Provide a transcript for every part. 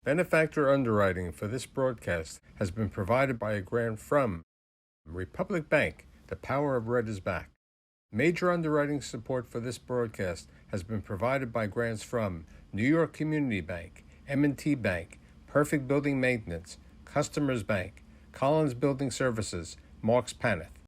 Benefactor underwriting for this broadcast has been provided by a grant from Republic Bank. The power of red is back. Major underwriting support for this broadcast has been provided by grants from New York Community Bank, M&T Bank, Perfect Building Maintenance, Customers Bank, Collins Building Services, Marks Paneth.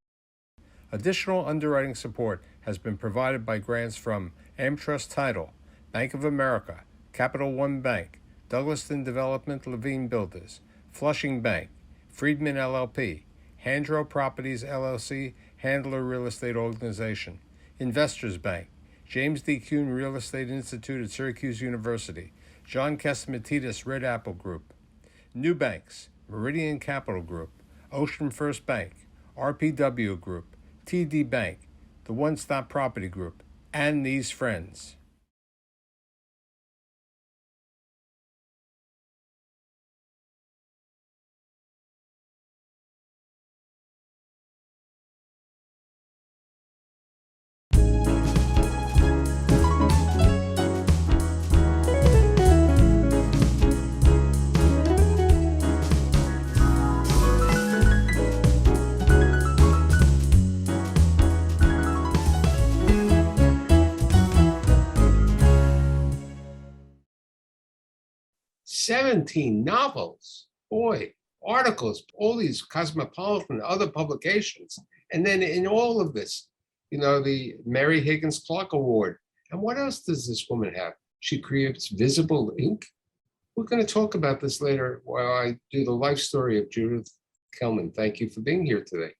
Additional underwriting support has been provided by grants from AmTrust Title, Bank of America, Capital One Bank, Douglaston Development Levine Builders, Flushing Bank, Friedman LLP, Handro Properties LLC, Handler Real Estate Organization, Investors Bank, James D. Kuhn Real Estate Institute at Syracuse University, John Catsimatidis Red Apple Group, New Banks, Meridian Capital Group, Ocean First Bank, RPW Group, TD Bank, the One Stop Property Group, and these friends. "17 novels, boy, articles, all these Cosmopolitan, other publications. And then in all of this, the Mary Higgins Clark Award. And what else does this woman have? She creates Visible Ink. We're going to talk about this later while I do the life story of Judith Kelman. Thank you for being here today.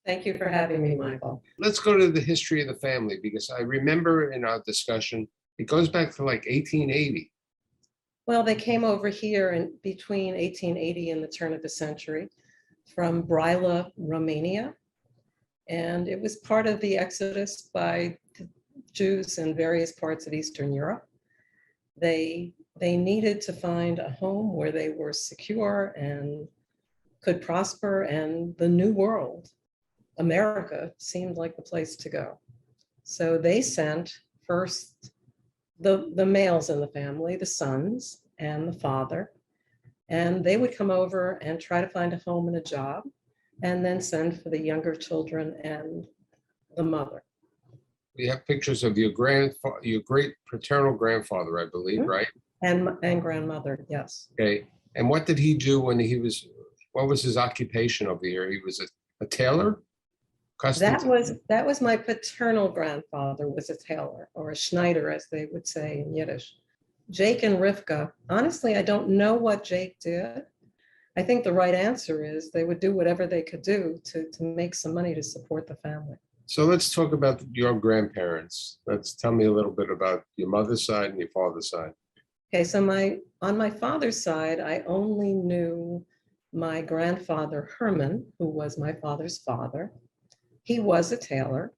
Thank you for having me, Michael. Let's go to the history of the family, because I remember in our discussion, it goes back to like 1880. Well, they came over here in between 1880 and the turn of the century from Brila, Romania. And it was part of the exodus by the Jews in various parts of Eastern Europe. They needed to find a home where they were secure and could prosper, and the New World, America, seemed like the place to go. So they sent first the males in the family, the sons and the father, and they would come over and try to find a home and a job, and then send for the younger children and the mother. We have pictures of your great paternal grandfather, I believe, Mhm. right? And grandmother, yes. Okay. And what did he do what was his occupation over here? He was a tailor? That was my paternal grandfather, was a tailor, or a Schneider, as they would say in Yiddish. Jake and Rivka, honestly, I don't know what Jake did. I think the right answer is they would do whatever they could do to make some money to support the family. So let's talk about your grandparents. Tell me a little bit about your mother's side and your father's side. Okay, so on my father's side, I only knew my grandfather, Herman, who was my father's father. He was a tailor.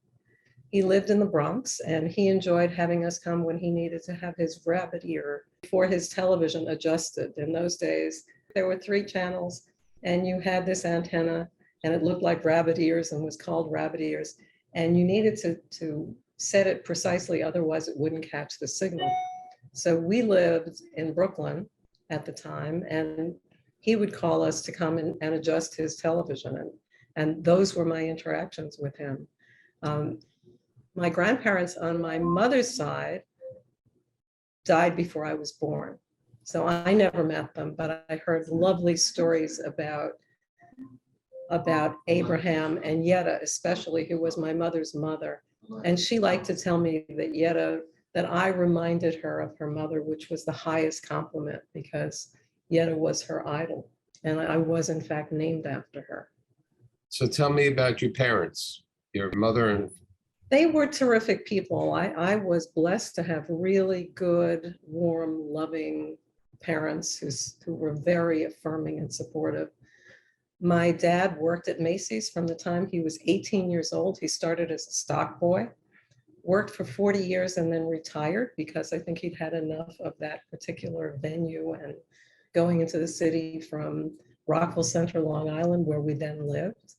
He lived in the Bronx, and he enjoyed having us come when he needed to have his rabbit ear before his television adjusted. In those days, there were 3 channels, and you had this antenna, and it looked like rabbit ears and was called rabbit ears. And you needed to set it precisely, otherwise it wouldn't catch the signal. So we lived in Brooklyn at the time, and he would call us to come and adjust his television. And those were my interactions with him. My grandparents on my mother's side died before I was born. So I never met them, but I heard lovely stories about Abraham and Yetta, especially, who was my mother's mother. And she liked to tell me that I reminded her of her mother, which was the highest compliment, because Yetta was her idol. And I was, in fact, named after her. So tell me about your parents, your mother and... They were terrific people. I was blessed to have really good, warm, loving parents who were very affirming and supportive. My dad worked at Macy's from the time he was 18 years old. He started as a stock boy, worked for 40 years, and then retired because I think he'd had enough of that particular venue and going into the city from Rockville Center, Long Island, where we then lived.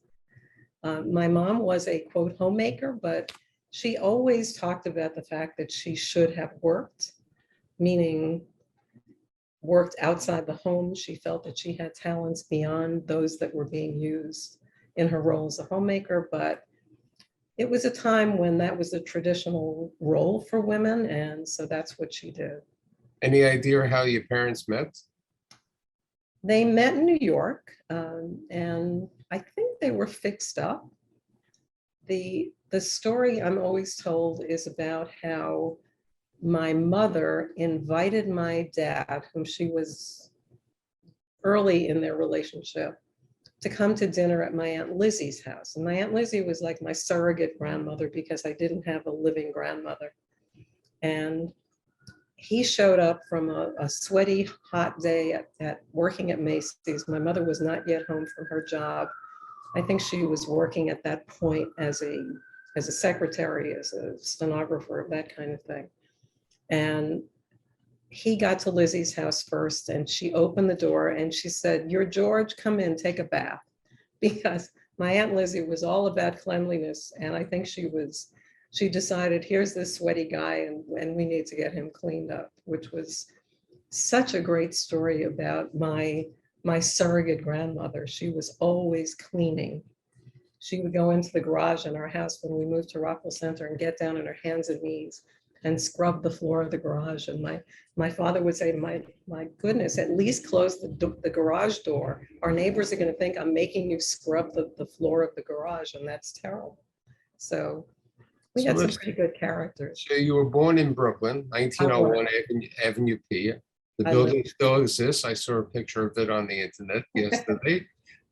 My mom was a, quote, homemaker, but she always talked about the fact that she should have worked, meaning worked outside the home. She felt that she had talents beyond those that were being used in her role as a homemaker, but it was a time when that was a traditional role for women, and so that's what she did. Any idea how your parents met? They met in New York, and I think they were fixed up. The story I'm always told is about how my mother invited my dad, whom she was early in their relationship, to come to dinner at my Aunt Lizzie's house. And my Aunt Lizzie was like my surrogate grandmother because I didn't have a living grandmother. And he showed up from a sweaty, hot day at working at Macy's. My mother was not yet home from her job. I think she was working at that point as a secretary, as a stenographer, that kind of thing. And he got to Lizzie's house first, and she opened the door and she said, "You're George, come in, take a bath." Because my Aunt Lizzie was all about cleanliness. And I think she decided, here's this sweaty guy and we need to get him cleaned up, which was such a great story about my surrogate grandmother. She was always cleaning. She would go into the garage in our house when we moved to Rockville Center and get down on her hands and knees and scrub the floor of the garage. And my father would say to my goodness, at least close the garage door. Our neighbors are going to think I'm making you scrub the floor of the garage, and that's terrible. So we had some pretty good characters. So you were born in Brooklyn, 1901 Avenue P. The building still exists. I saw a picture of it on the internet yesterday.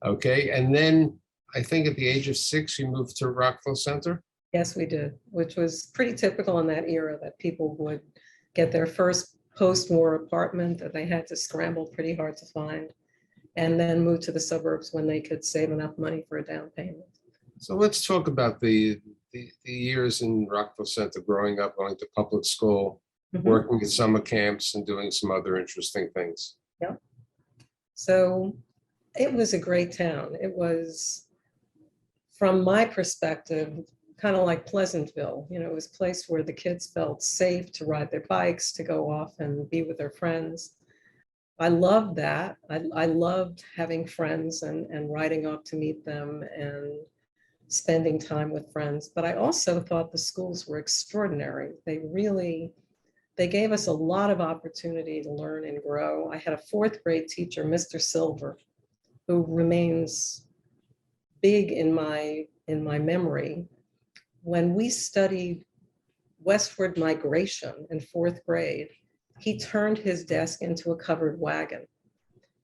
Okay, and then I think at the age of 6, you moved to Rockville Center? Yes, we did, which was pretty typical in that era, that people would get their first post-war apartment that they had to scramble pretty hard to find, and then move to the suburbs when they could save enough money for a down payment. So let's talk about the years in Rockville Center, growing up, going to public school, working at summer camps, and doing some other interesting things. Yeah. So it was a great town. It was, from my perspective, kind of like Pleasantville. You know, it was a place where the kids felt safe to ride their bikes, to go off and be with their friends. I loved that. I loved having friends and riding off to meet them and spending time with friends. But I also thought the schools were extraordinary. They gave us a lot of opportunity to learn and grow. I had a 4th grade teacher, Mr. Silver, who remains big in my memory. When we studied westward migration in 4th grade, he turned his desk into a covered wagon.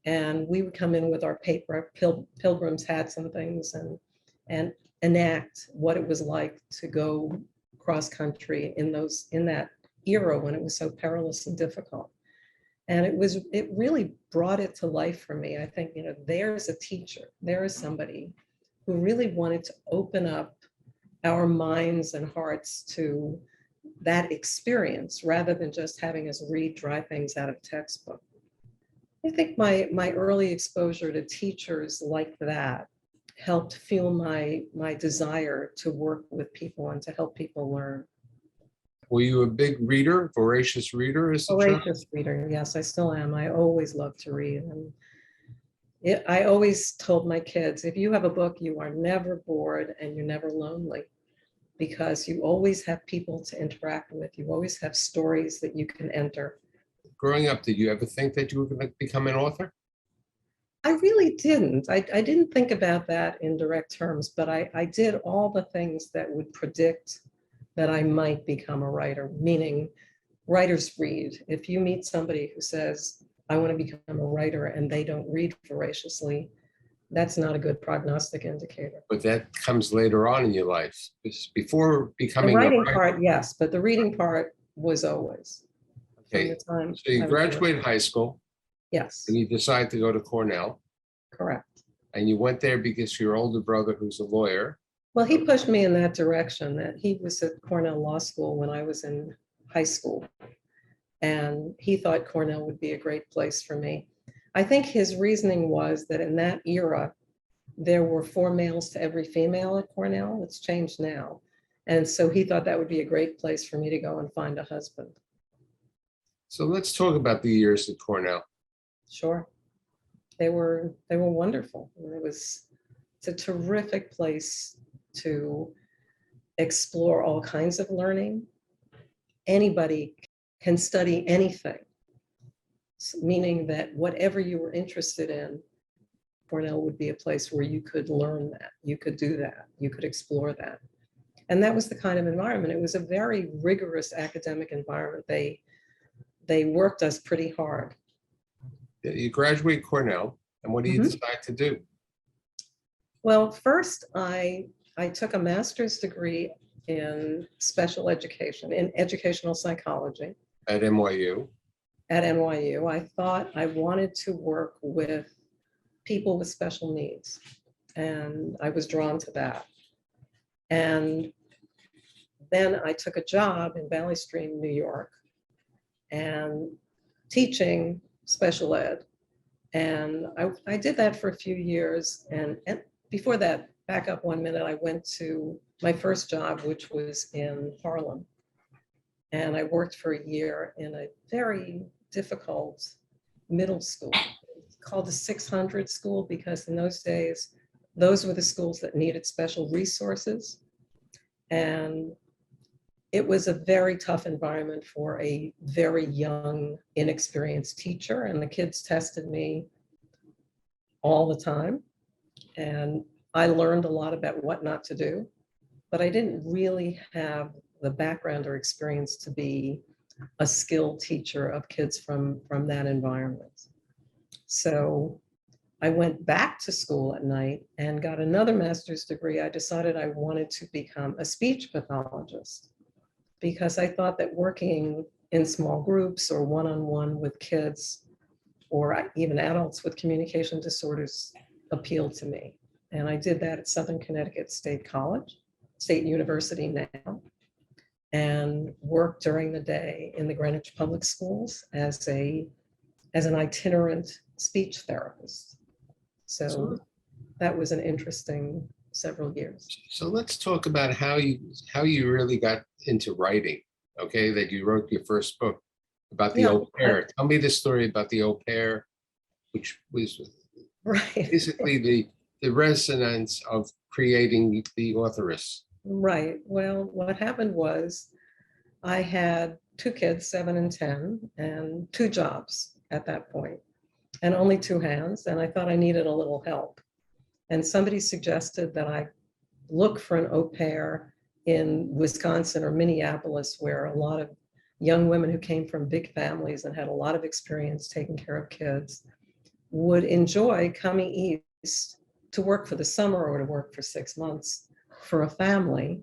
And we would come in with our paper pilgrims hats and things and enact what it was like to go cross country in that era when it was so perilous and difficult. And it really brought it to life for me. I think, you know, there's a teacher, there is somebody who really wanted to open up our minds and hearts to that experience rather than just having us read dry things out of textbook. I think my early exposure to teachers like that helped fuel my desire to work with people and to help people learn. Were you a big reader, voracious reader? Voracious reader, yes, I still am. I always love to read. And I always told my kids, if you have a book, you are never bored and you're never lonely, because you always have people to interact with. You always have stories that you can enter. Growing up, did you ever think that you were going to become an author? I really didn't. I didn't think about that in direct terms, but I did all the things that would predict that I might become a writer, meaning writers read. If you meet somebody who says, I want to become a writer, and they don't read voraciously, that's not a good prognostic indicator. But that comes later on in your life. Before becoming the writing part, yes, but the reading part was always. Okay, from the time so you graduated high school. Yes. And you decided to go to Cornell. Correct. And you went there because your older brother, who's a lawyer. Well, he pushed me in that direction. That he was at Cornell Law School when I was in high school. And he thought Cornell would be a great place for me. I think his reasoning was that in that era, there were 4 males to every female at Cornell. It's changed now. And so he thought that would be a great place for me to go and find a husband. So let's talk about the years at Cornell. Sure. They were wonderful. It's a terrific place to explore all kinds of learning. Anybody can study anything, meaning that whatever you were interested in, Cornell would be a place where you could learn that, you could do that, you could explore that. And that was the kind of environment. It was a very rigorous academic environment. They worked us pretty hard. You graduate Cornell, and what do you Mhm. decide to do? Well, first I took a master's degree in special education, in educational psychology At NYU? at NYU. I thought I wanted to work with people with special needs, and I was drawn to that. And then I took a job in Valley Stream, New York, and teaching special ed. And I did that for a few years. And before that, back up 1 minute, I went to my first job, which was in Harlem. And I worked for a year in a very difficult middle school. It's called the 600 school because in those days, those were the schools that needed special resources. And it was a very tough environment for a very young, inexperienced teacher. And the kids tested me all the time. And I learned a lot about what not to do, but I didn't really have the background or experience to be a skilled teacher of kids from that environment. So I went back to school at night and got another master's degree. I decided I wanted to become a speech pathologist because I thought that working in small groups or one-on-one with kids or even adults with communication disorders appealed to me. And I did that at Southern Connecticut State College, State University now, and worked during the day in the Greenwich Public Schools as an itinerant speech therapist. So that was an interesting several years. So let's talk about how you really got into writing. Okay, that you wrote your first book about the au pair. Tell me the story about the au pair, which was right. basically the resonance of creating the authoress. Right. Well, what happened was I had two kids, 7 and 10, and two jobs at that point, and only two hands. And I thought I needed a little help. And somebody suggested that I look for an au pair in Wisconsin or Minneapolis, where a lot of young women who came from big families and had a lot of experience taking care of kids would enjoy coming east to work for the summer or to work for 6 months for a family.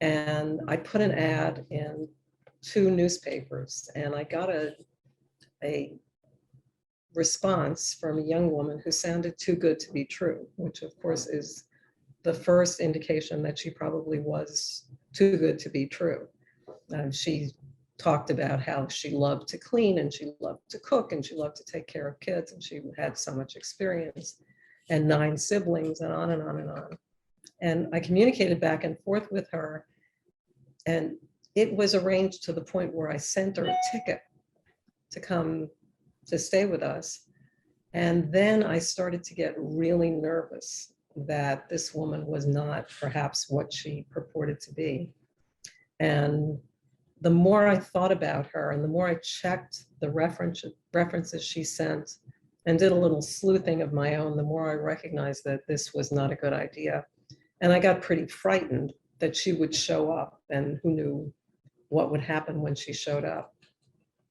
And I put an ad in 2 newspapers, and I got a response from a young woman who sounded too good to be true, which of course is the first indication that she probably was too good to be true. She talked about how she loved to clean and she loved to cook and she loved to take care of kids and she had so much experience and 9 siblings and on and on and on. And I communicated back and forth with her, and it was arranged to the point where I sent her a ticket to come to stay with us. And then I started to get really nervous that this woman was not perhaps what she purported to be. And the more I thought about her and the more I checked the references she sent and did a little sleuthing of my own, the more I recognized that this was not a good idea. And I got pretty frightened that she would show up, and who knew what would happen when she showed up.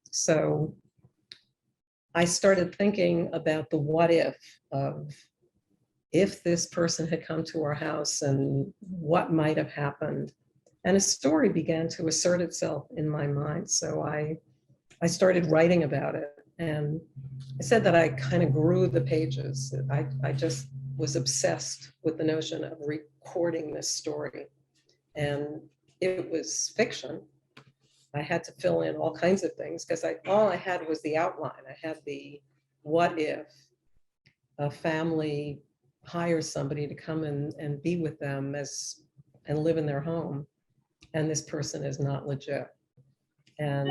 So I started thinking about the what if of if this person had come to our house and what might have happened. And a story began to assert itself in my mind. So I started writing about it. And I said that I kind of grew the pages. I just was obsessed with the notion of recording this story. And it was fiction. I had to fill in all kinds of things because all I had was the outline. I had the what if a family hires somebody to come and be with them and live in their home, and this person is not legit. And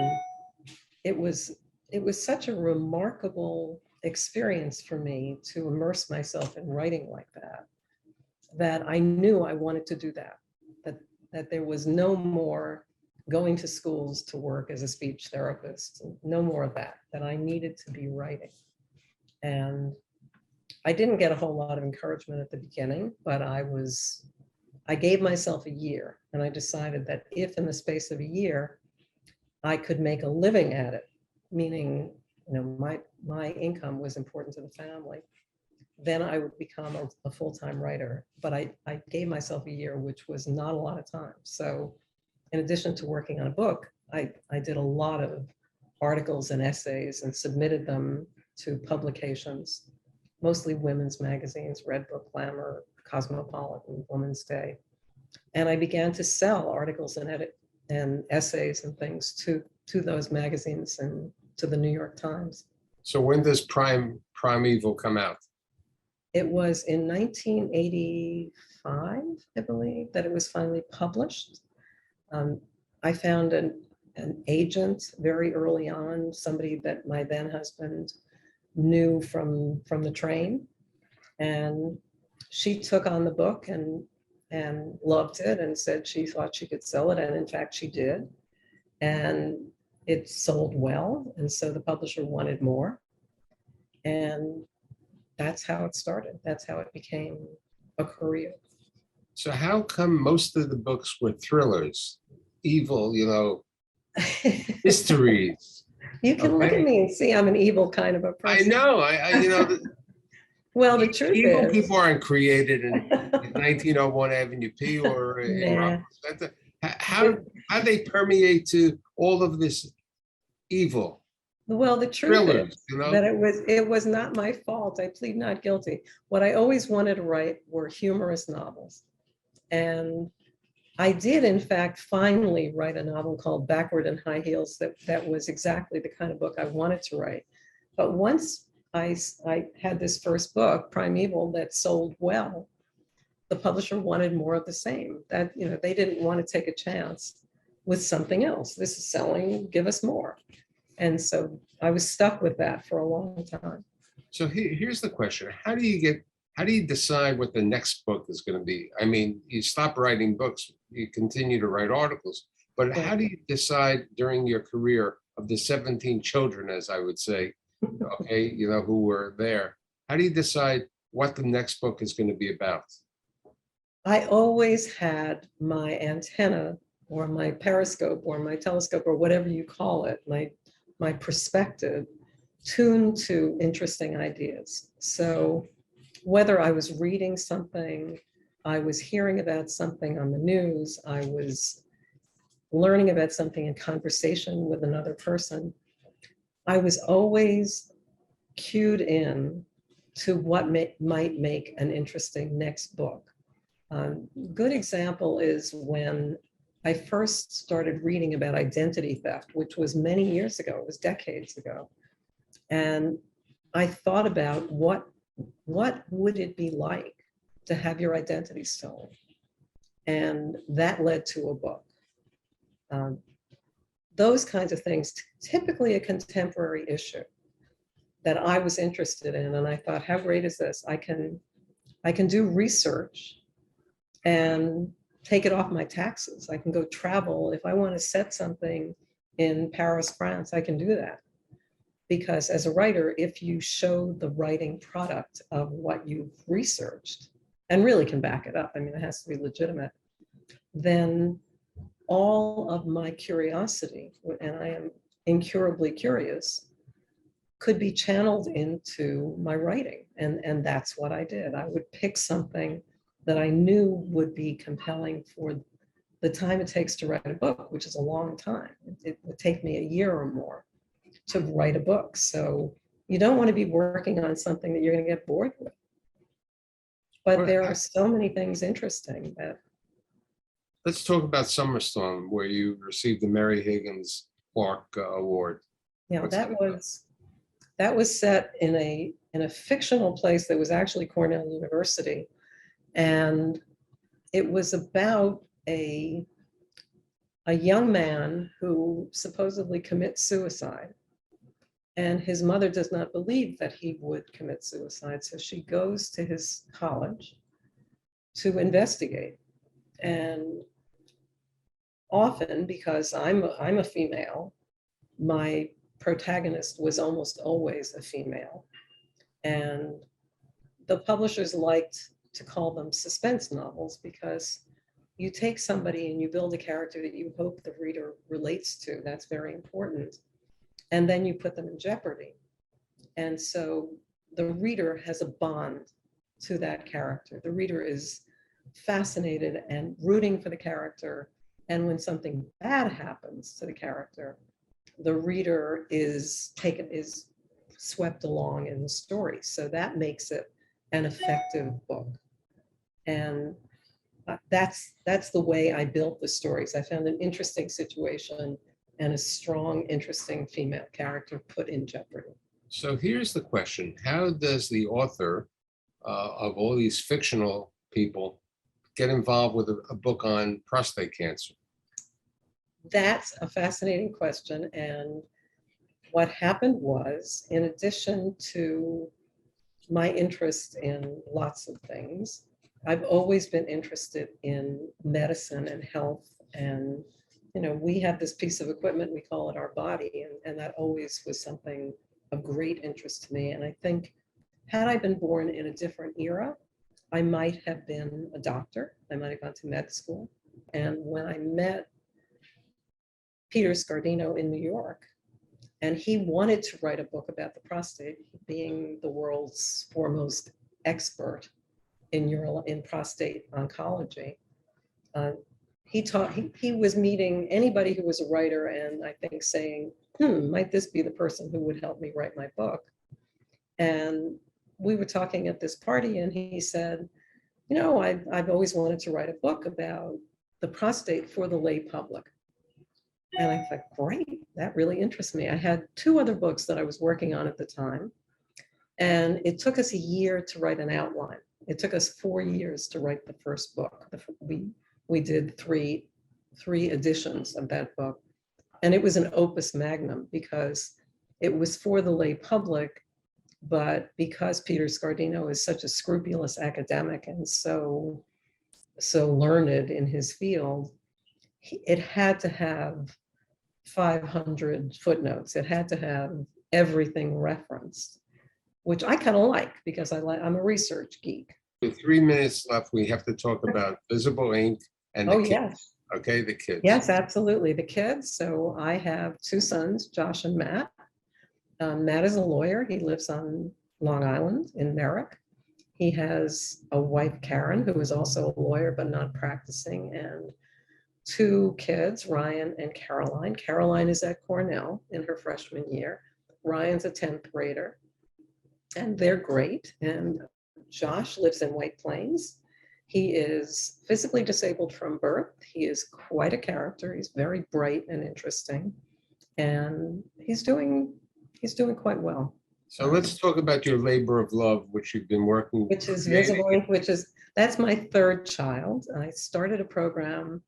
it was it was such a remarkable experience for me to immerse myself in writing like that, that I knew I wanted to do that, that, that there was no more going to schools to work as a speech therapist, no more of that, that I needed to be writing. And I didn't get a whole lot of encouragement at the beginning, but I gave myself a year, and I decided that if in the space of a year, I could make a living at it, meaning, my income was important to the family, then I would become a full-time writer. But I gave myself a year, which was not a lot of time. So in addition to working on a book, I did a lot of articles and essays and submitted them to publications, mostly women's magazines, Redbook, Glamour, Cosmopolitan, Woman's Day. And I began to sell articles and essays and things to those magazines and to the New York Times. So when does Primeval come out? It was in 1985, I believe, that it was finally published. I found an agent very early on, somebody that my then husband knew from the train, and she took on the book and loved it and said she thought she could sell it, and in fact she did, and it sold well, and so the publisher wanted more, and that's how it started. That's how it became a career. So how come most of the books were thrillers, evil, mysteries? You can look at me and see I'm an evil kind of a I person. know, the Well, the truth evil is, people aren't created in 1901 Avenue P or in Nah. Rockefeller Center. How they permeate to all of this evil? well, the truth Thrillers, is that it was not my fault. I plead not guilty. What I always wanted to write were humorous novels. And I did, in fact, finally write a novel called Backward in High Heels that was exactly the kind of book I wanted to write. But once I had this first book, Primeval, that sold well, the publisher wanted more of the same. That, they didn't want to take a chance with something else. This is selling, give us more. And so I was stuck with that for a long time. So here's the question. How do you decide what the next book is going to be? I mean, you stop writing books, you continue to write articles, but how do you decide during your career of the 17 children, as I would say, okay, who were there? How do you decide what the next book is going to be about? I always had my antenna or my periscope or my telescope or whatever you call it, my perspective tuned to interesting ideas. So whether I was reading something, I was hearing about something on the news, I was learning about something in conversation with another person, I was always cued in to what might make an interesting next book. Good example is when I first started reading about identity theft, which was many years ago, it was decades ago. And I thought about what would it be like to have your identity stolen? And that led to a book. Those kinds of things, typically a contemporary issue that I was interested in. And I thought, how great is this? I can do research and take it off my taxes. I can go travel. If I want to set something in Paris, France, I can do that. Because as a writer, if you show the writing product of what you've researched and really can back it up, I mean, it has to be legitimate, then all of my curiosity, and I am incurably curious, could be channeled into my writing. And that's what I did. I would pick something that I knew would be compelling for the time it takes to write a book, which is a long time. It would take me a year or more to write a book. So you don't want to be working on something that you're going to get bored with. But there are so many things interesting that. Let's talk about Summerstorm, where you received the Mary Higgins Clark Award. Yeah, that was set in a fictional place that was actually Cornell University. And it was about a young man who supposedly commits suicide. And his mother does not believe that he would commit suicide. So she goes to his college to investigate. And often, because I'm a female, my protagonist was almost always a female. And the publishers liked to call them suspense novels because you take somebody and you build a character that you hope the reader relates to. That's very important. And then you put them in jeopardy. And so the reader has a bond to that character. The reader is fascinated and rooting for the character. And when something bad happens to the character, the reader is swept along in the story. So that makes it an effective book. And that's the way I built the stories. I found an interesting situation and a strong, interesting female character put in jeopardy. So here's the question. How does the author of all these fictional people get involved with a book on prostate cancer? That's a fascinating question. And what happened was, in addition to my interest in lots of things, I've always been interested in medicine and health. And, we have this piece of equipment, we call it our body. And that always was something of great interest to me. And I think had I been born in a different era, I might have been a doctor. I might have gone to med school. And when I met Peter Scardino in New York, and he wanted to write a book about the prostate, being the world's foremost expert in prostate oncology. He was meeting anybody who was a writer, and I think saying, might this be the person who would help me write my book? And we were talking at this party, and he said, I've always wanted to write a book about the prostate for the lay public. And I thought, great, that really interests me. I had 2 other books that I was working on at the time. And it took us a year to write an outline. It took us 4 years to write the first book. We did three editions of that book. And it was an opus magnum because it was for the lay public, but because Peter Scardino is such a scrupulous academic and so learned in his field, it had to have 500 footnotes. It had to have everything referenced, which I kind of like because I'm a research geek. With 3 minutes left, we have to talk about Visible Ink and the kids. Yes. Okay, the kids. Yes, absolutely. The kids. So I have 2 sons, Josh and Matt. Matt is a lawyer. He lives on Long Island in Merrick. He has a wife, Karen, who is also a lawyer, but not practicing, and 2 kids, Ryan and Caroline. Caroline is at Cornell in her freshman year. Ryan's a 10th grader, and they're great. And Josh lives in White Plains. He is physically disabled from birth. He is quite a character. He's very bright and interesting, and he's doing quite well. So let's talk about your labor of love, which you've been working. Which is Visible Ink, that's my 3rd child. I started a program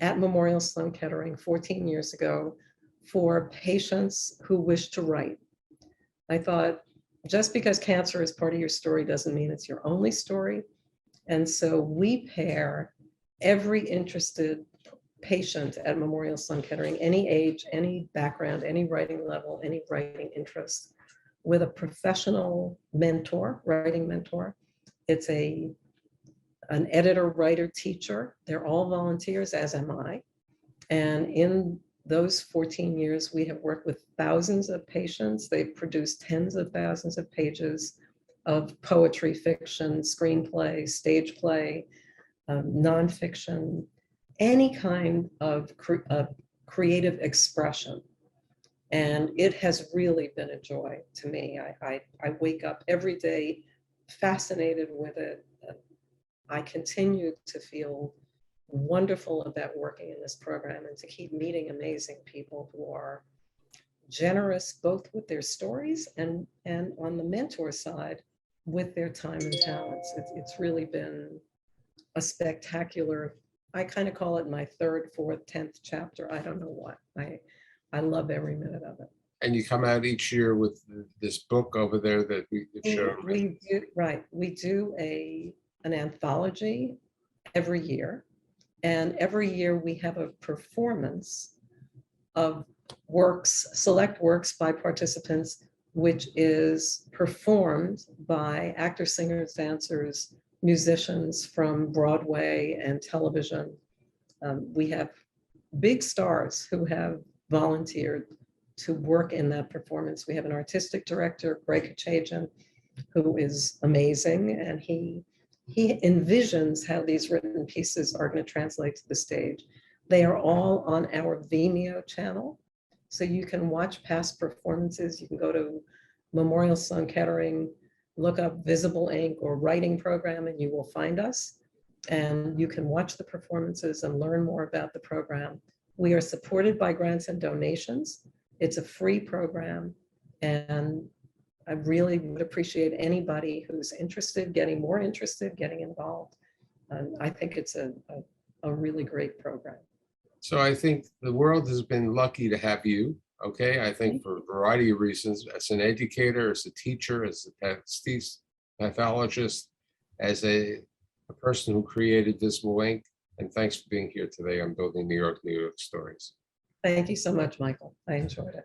at Memorial Sloan Kettering 14 years ago for patients who wish to write. I thought, just because cancer is part of your story doesn't mean it's your only story. And so we pair every interested patient at Memorial Sloan Kettering, any age, any background, any writing level, any writing interest, with a professional mentor, writing mentor. It's an editor, writer, teacher. They're all volunteers, as am I. And in those 14 years, we have worked with thousands of patients. They've produced tens of thousands of pages of poetry, fiction, screenplay, stage play, nonfiction, any kind of creative expression. And it has really been a joy to me. I wake up every day fascinated with it. I continue to feel wonderful about working in this program and to keep meeting amazing people who are generous both with their stories and on the mentor side with their time and talents. It's really been a spectacular, I kind of call it my 3rd, 4th, 10th chapter. I don't know what. I love every minute of it. And you come out each year with this book over there that we've shown. We do, right, we do an anthology every year. And every year we have a performance of works, select works by participants, which is performed by actors, singers, dancers, musicians from Broadway and television. We have big stars who have volunteered to work in that performance. We have an artistic director, Greg Kachajian, who is amazing, and he envisions how these written pieces are going to translate to the stage. They are all on our Vimeo channel, so you can watch past performances. You can go to Memorial Sloan Kettering, look up Visible Ink or Writing Program, and you will find us. And you can watch the performances and learn more about the program. We are supported by grants and donations. It's a free program, and I really would appreciate anybody who's interested, getting more interested, getting involved. I think it's a really great program. So I think the world has been lucky to have you. Okay, I think for a variety of reasons, as an educator, as a teacher, as a pathologist, as a person who created Visible Ink. And thanks for being here today on Building New York Stories. Thank you so much, Michael. I enjoyed it.